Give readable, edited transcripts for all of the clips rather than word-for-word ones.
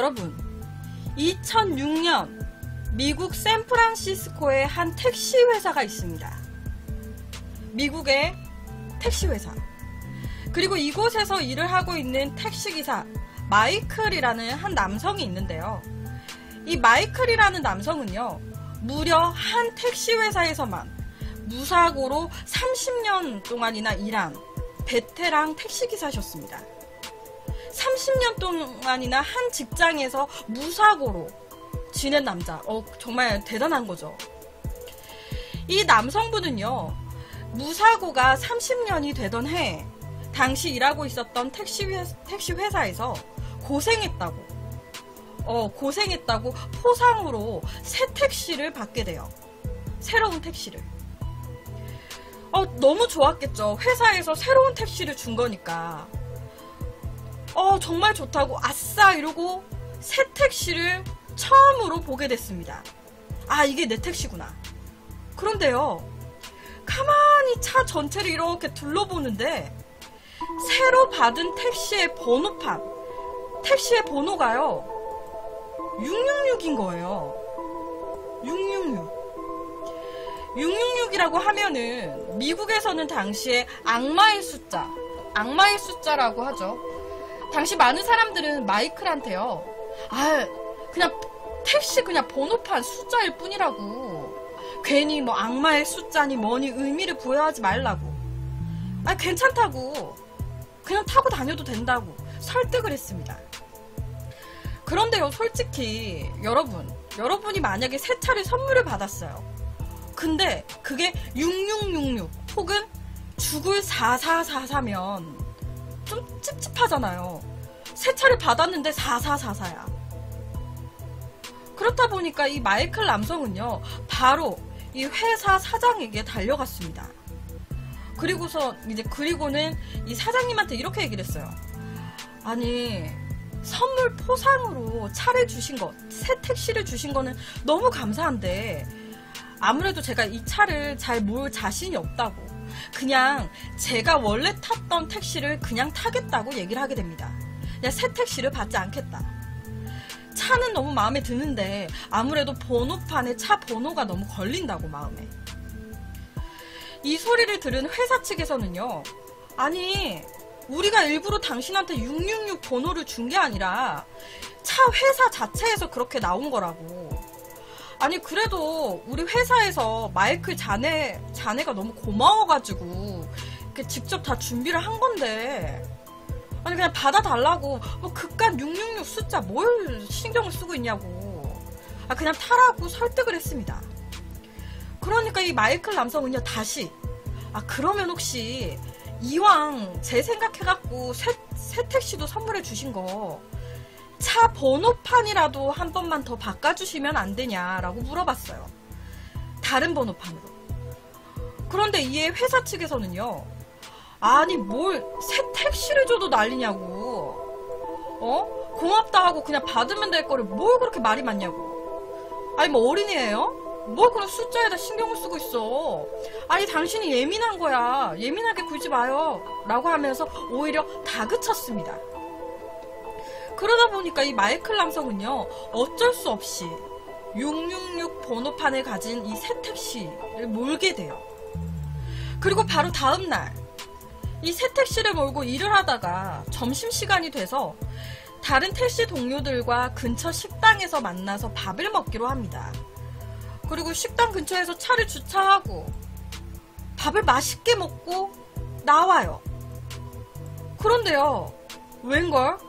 여러분, 2006년 미국 샌프란시스코에 한 택시 회사가 있습니다. 미국의 택시 회사. 그리고 이곳에서 일을 하고 있는 택시기사 마이클이라는 한 남성이 있는데요. 이 마이클이라는 남성은요, 무려 한 택시 회사에서만 무사고로 30년 동안이나 일한 베테랑 택시기사셨습니다. 30년 동안이나 한 직장에서 무사고로 지낸 남자. 정말 대단한 거죠. 이 남성분은요, 무사고가 30년이 되던 해에 당시 일하고 있었던 택시 회사에서 고생했다고 포상으로 새 택시를 받게 돼요. 새로운 택시를. 너무 좋았겠죠. 회사에서 새로운 택시를 준 거니까. 정말 좋다고 아싸 이러고 새 택시를 처음으로 보게 됐습니다. 아, 이게 내 택시구나. 그런데요, 가만히 차 전체를 이렇게 둘러보는데 새로 받은 택시의 번호판, 택시의 번호가요 666인 거예요. 666이라고 하면은 미국에서는 당시에 악마의 숫자라고 하죠. 당시 많은 사람들은 마이클한테요, 그냥 택시 그냥 번호판 숫자일 뿐이라고, 괜히 뭐 악마의 숫자니 뭐니 의미를 부여하지 말라고, 괜찮다고, 그냥 타고 다녀도 된다고 설득을 했습니다. 그런데요, 솔직히 여러분이 만약에 새 차를 선물을 받았어요. 근데 그게 6666 혹은 죽을 4444면 좀 찝찝하잖아요. 새 차를 받았는데 4444야. 그렇다 보니까 이 마이클 남성은요, 바로 이 회사 사장에게 달려갔습니다. 그리고는 이 사장님한테 이렇게 얘기를 했어요. 아니, 선물 포상으로 차를 주신 거, 새 택시를 주신 거는 너무 감사한데 아무래도 제가 이 차를 잘 몰 자신이 없다고, 그냥 제가 원래 탔던 택시를 그냥 타겠다고 얘기를 하게 됩니다. 그냥 새 택시를 받지 않겠다. 차는 너무 마음에 드는데 아무래도 번호판에 차 번호가 너무 걸린다고, 마음에. 이 소리를 들은 회사 측에서는요, 아니, 우리가 일부러 당신한테 666 번호를 준 게 아니라 차 회사 자체에서 그렇게 나온 거라고. 아니, 그래도 우리 회사에서 마이클 자네가 너무 고마워가지고 이렇게 직접 다 준비를 한 건데, 아니 그냥 받아달라고, 그깟 666 숫자 뭘 신경을 쓰고 있냐고, 그냥 타라고 설득을 했습니다. 그러니까 이 마이클 남성은요, 다시, 그러면 혹시 이왕 제 생각해갖고 새 택시도 선물해 주신 거 차 번호판이라도 한 번만 더 바꿔주시면 안 되냐라고 물어봤어요. 다른 번호판으로. 그런데 이에 회사 측에서는요, 아니 뭘 새 택시를 줘도 난리냐고, 고맙다 하고 그냥 받으면 될 거를 뭘 그렇게 말이 많냐고. 아니 뭐 어린이에요? 뭘 그런 숫자에다 신경을 쓰고 있어. 아니 당신이 예민한 거야. 예민하게 굴지 마요 라고 하면서 오히려 다그쳤습니다. 그러다 보니까 이 마이클 남성은요, 어쩔 수 없이 666 번호판을 가진 이 새 택시를 몰게 돼요. 그리고 바로 다음날 이 새 택시를 몰고 일을 하다가 점심시간이 돼서 다른 택시 동료들과 근처 식당에서 만나서 밥을 먹기로 합니다. 그리고 식당 근처에서 차를 주차하고 밥을 맛있게 먹고 나와요. 그런데요, 웬걸?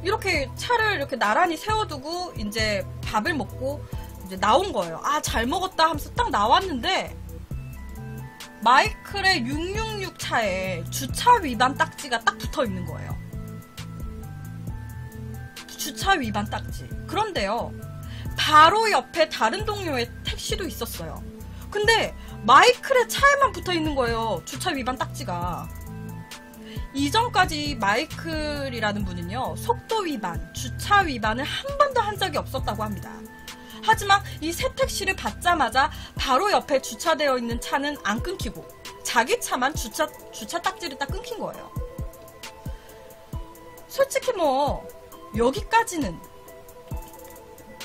이렇게 차를 이렇게 나란히 세워두고 이제 밥을 먹고 이제 나온 거예요. 잘 먹었다 하면서 딱 나왔는데 마이클의 666 차에 주차 위반 딱지가 딱 붙어 있는 거예요. 주차 위반 딱지. 그런데요, 바로 옆에 다른 동료의 택시도 있었어요. 근데 마이클의 차에만 붙어 있는 거예요, 주차 위반 딱지가. 이전까지 마이클이라는 분은요, 속도 위반, 주차 위반을 한 번도 한 적이 없었다고 합니다. 하지만 이 새 택시를 받자마자 바로 옆에 주차되어 있는 차는 안 끊기고 자기 차만 주차 딱지를 딱 끊긴 거예요. 솔직히 뭐 여기까지는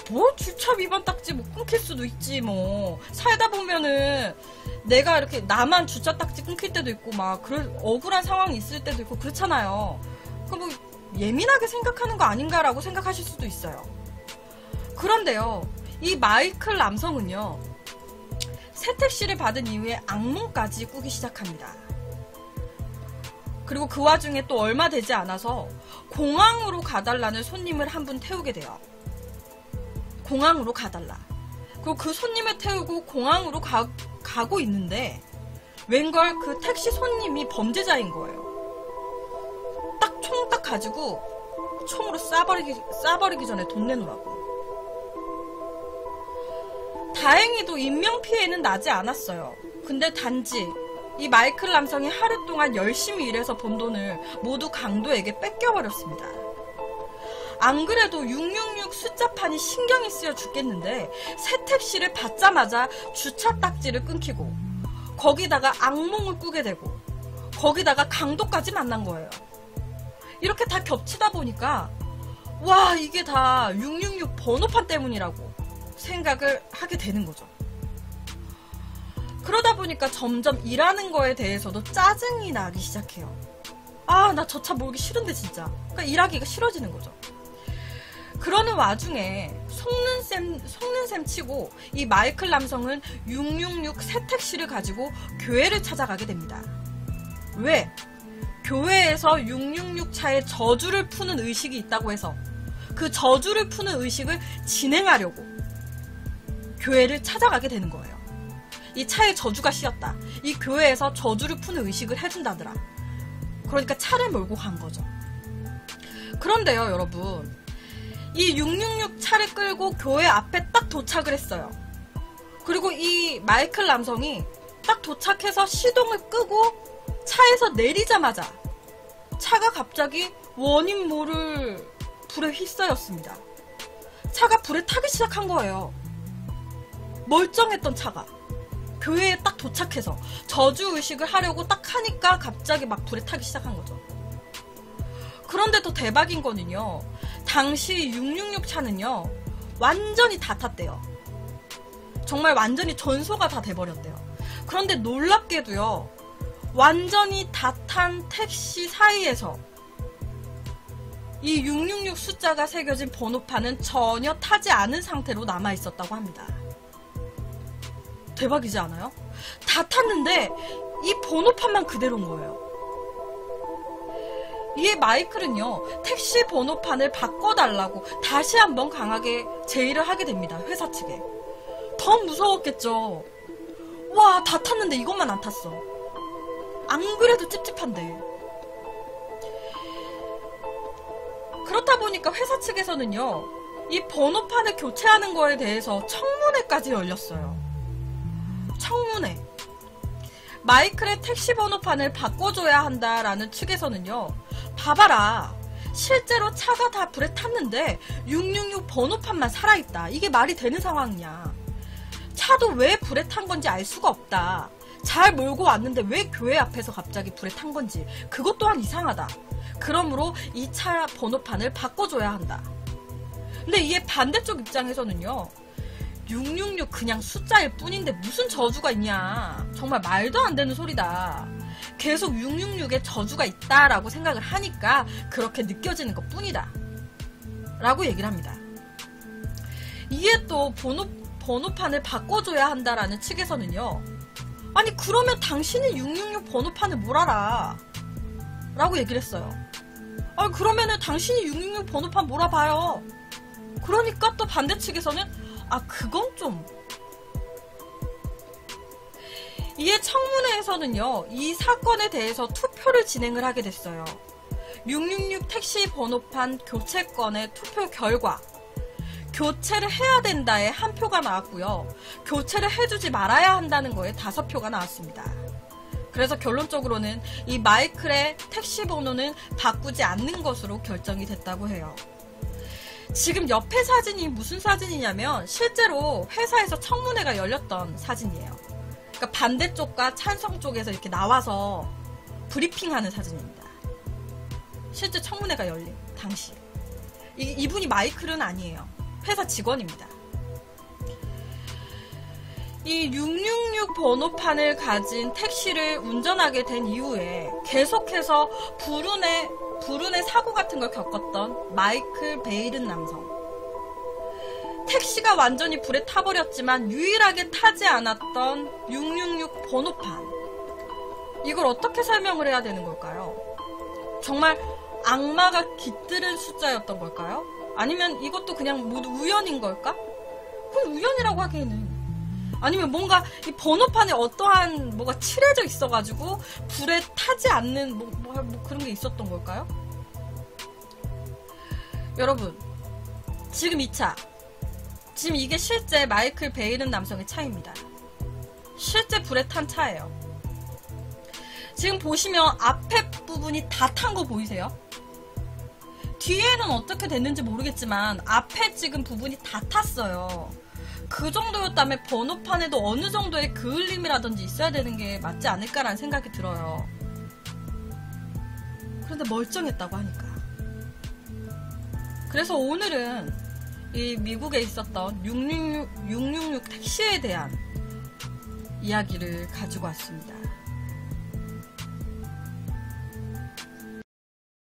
뭐 주차 위반 딱지 뭐 끊길 수도 있지. 뭐 살다 보면은 내가 이렇게 나만 주차 딱지 끊길 때도 있고 막 그런 억울한 상황이 있을 때도 있고 그렇잖아요. 뭐 예민하게 생각하는 거 아닌가라고 생각하실 수도 있어요. 그런데요, 이 마이클 남성은요, 새택시를 받은 이후에 악몽까지 꾸기 시작합니다. 그리고 그 와중에 또 얼마 되지 않아서 공항으로 가달라는 손님을 한 분 태우게 돼요. 공항으로 가달라. 그리고 그 손님을 태우고 공항으로 가고 있는데 웬걸 그 택시 손님이 범죄자인 거예요. 딱 총 딱 가지고 총으로 쏴버리기 전에 돈 내놓으라고. 다행히도 인명피해는 나지 않았어요. 근데 단지 이 마이클 남성이 하루 동안 열심히 일해서 번 돈을 모두 강도에게 뺏겨버렸습니다. 안 그래도 666 숫자판이 신경이 쓰여 죽겠는데 새택시를 받자마자 주차 딱지를 끊기고 거기다가 악몽을 꾸게 되고 거기다가 강도까지 만난 거예요. 이렇게 다 겹치다 보니까 와, 이게 다 666 번호판 때문이라고 생각을 하게 되는 거죠. 그러다 보니까 점점 일하는 거에 대해서도 짜증이 나기 시작해요. 아, 나 저 차 몰기 싫은데 진짜. 그러니까 일하기가 싫어지는 거죠. 그러는 와중에 속는 셈 치고 이 마이클 남성은 666 새택시를 가지고 교회를 찾아가게 됩니다. 왜? 교회에서 666 차에 저주를 푸는 의식이 있다고 해서 그 저주를 푸는 의식을 진행하려고 교회를 찾아가게 되는 거예요. 이 차에 저주가 씌었다. 이 교회에서 저주를 푸는 의식을 해준다더라. 그러니까 차를 몰고 간 거죠. 그런데요, 여러분, 이 666 차를 끌고 교회 앞에 딱 도착을 했어요. 그리고 이 마이클 남성이 딱 도착해서 시동을 끄고 차에서 내리자마자 차가 갑자기 원인 모를 불에 휩싸였습니다. 차가 불에 타기 시작한 거예요. 멀쩡했던 차가 교회에 딱 도착해서 저주의식을 하려고 딱 하니까 갑자기 막 불에 타기 시작한 거죠. 그런데 또 대박인 거는요, 당시 666 차는요 완전히 다 탔대요. 정말 완전히 전소가 다 돼버렸대요. 그런데 놀랍게도요, 완전히 다 탄 택시 사이에서 이 666 숫자가 새겨진 번호판은 전혀 타지 않은 상태로 남아있었다고 합니다. 대박이지 않아요? 다 탔는데 이 번호판만 그대로인 거예요. 이에 마이클은요, 택시 번호판을 바꿔달라고 다시 한번 강하게 제의를 하게 됩니다. 회사 측에. 더 무서웠겠죠. 와, 다 탔는데 이것만 안 탔어. 안 그래도 찝찝한데. 그렇다 보니까 회사 측에서는요, 이 번호판을 교체하는 거에 대해서 청문회까지 열렸어요. 청문회. 마이클의 택시 번호판을 바꿔줘야 한다라는 측에서는요, 봐봐라, 실제로 차가 다 불에 탔는데 666 번호판만 살아있다. 이게 말이 되는 상황이냐. 차도 왜 불에 탄 건지 알 수가 없다. 잘 몰고 왔는데 왜 교회 앞에서 갑자기 불에 탄 건지 그것 또한 이상하다. 그러므로 이 차 번호판을 바꿔줘야 한다. 근데 이게 반대쪽 입장에서는요, 666 그냥 숫자일 뿐인데 무슨 저주가 있냐. 정말 말도 안 되는 소리다. 계속 666에 저주가 있다라고 생각을 하니까 그렇게 느껴지는 것 뿐이다. 라고 얘기를 합니다. 이에 또 번호판을 바꿔줘야 한다라는 측에서는요, 아니 그러면 당신이 666 번호판을 뭘 알아? 라고 얘기를 했어요. 아니 그러면은 당신이 666 번호판 몰아봐요. 그러니까 또 반대 측에서는 아 그건 좀. 이에 청문회에서는요, 이 사건에 대해서 투표를 진행을 하게 됐어요. 666 택시 번호판 교체권의 투표 결과, 교체를 해야 된다에 1표가 나왔고요, 교체를 해주지 말아야 한다는 거에 5표가 나왔습니다. 그래서 결론적으로는 이 마이클의 택시 번호는 바꾸지 않는 것으로 결정이 됐다고 해요. 지금 옆에 사진이 무슨 사진이냐면 실제로 회사에서 청문회가 열렸던 사진이에요. 그러니까 반대쪽과 찬성 쪽에서 이렇게 나와서 브리핑하는 사진입니다. 실제 청문회가 열린 당시. 이분이 마이클은 아니에요. 회사 직원입니다. 이 666 번호판을 가진 택시를 운전하게 된 이후에 계속해서 불운의 사고 같은 걸 겪었던 마이클 베일은 남성. 택시가 완전히 불에 타버렸지만 유일하게 타지 않았던 666 번호판. 이걸 어떻게 설명을 해야 되는 걸까요? 정말 악마가 깃들은 숫자였던 걸까요? 아니면 이것도 그냥 모두 우연인 걸까? 그건 우연이라고 하기에는. 아니면 뭔가 이 번호판에 어떠한 뭐가 칠해져 있어가지고 불에 타지 않는 뭐 그런 게 있었던 걸까요? 여러분, 지금 이 차, 지금 이게 실제 마이클 베일은 남성의 차입니다. 실제 불에 탄 차예요. 지금 보시면 앞에 부분이 다 탄 거 보이세요? 뒤에는 어떻게 됐는지 모르겠지만 앞에 지금 부분이 다 탔어요. 그 정도였다면 번호판에도 어느 정도의 그을림이라든지 있어야 되는 게 맞지 않을까라는 생각이 들어요. 그런데 멀쩡했다고 하니까. 그래서 오늘은 이 미국에 있었던 666 택시에 대한 이야기를 가지고 왔습니다.